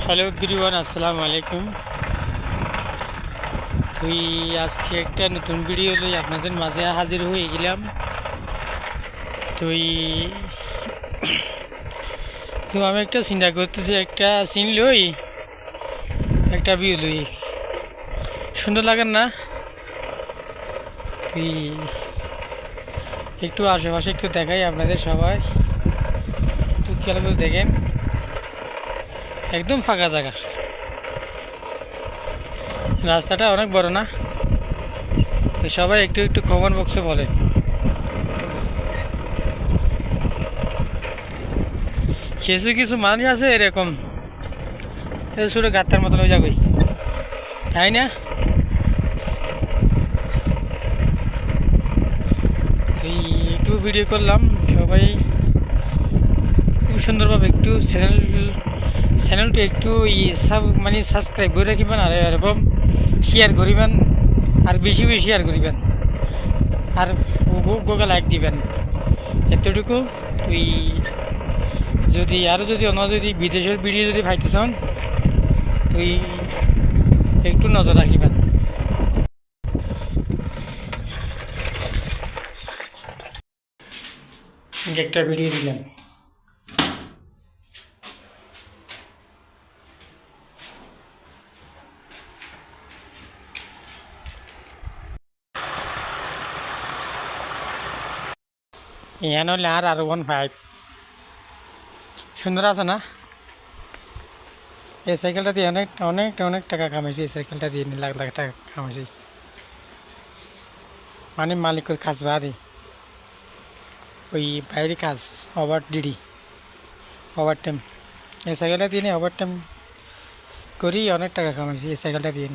Hello everyone, আসসালামু আলাইকুম। তুই আজকে একটা নতুন ভিডিও লই আপনাদের মাঝে হাজির হয়ে গেলাম। তুই তো আমি একটা চিন্তা করতেছি, একটা সিন লই, একটা ভিউ লই, সুন্দর লাগেন না? তুই একটু আশেপাশে একটু দেখাই আপনাদের সবাই, একটু খেয়াল করে দেখেন। একদম ফাঁকা জায়গা, রাস্তাটা অনেক বড় না? সবাই একটু একটু কমেন্ট বক্সে বলেন। কিছু কিছু মানুষ আছে এরকম ছোটো গাত্তার মতন হয়ে যাবে, তাই না? এই একটু ভিডিও করলাম, সবাই খুব সুন্দরভাবে একটু চ্যানেলটা একটু মানে সাবস্ক্রাইব করে রাখিবেন, আর এরকম শেয়ার করিবেন, আর বেশি বেশি শেয়ার করিবেন, আর গোগা লাইক দিবেন, এতটুকু। তুই যদি আরও যদি অন্য যদি বিদেশের ভিডিও যদি ভাইতে চান, তুই একটু নজর রাখিবেন। একটা ভিডিও দিলাম। এখানে হলে আর 1.5 সুন্দর আছে না? এই সাইকেলটা দিয়ে অনেক অনেক অনেক টাকা কামাইছি, এই সাইকেলটা দিয়ে লাখ লাখ টাকা কামাইছি, মানে মালিকের কাজ বাদে ওই বাইরে কাজ, ওভার টাইম, এই সাইকেলটা দিয়ে ওভার টাইম করি অনেক টাকা কামাইছি এই সাইকেলটা দিয়ে।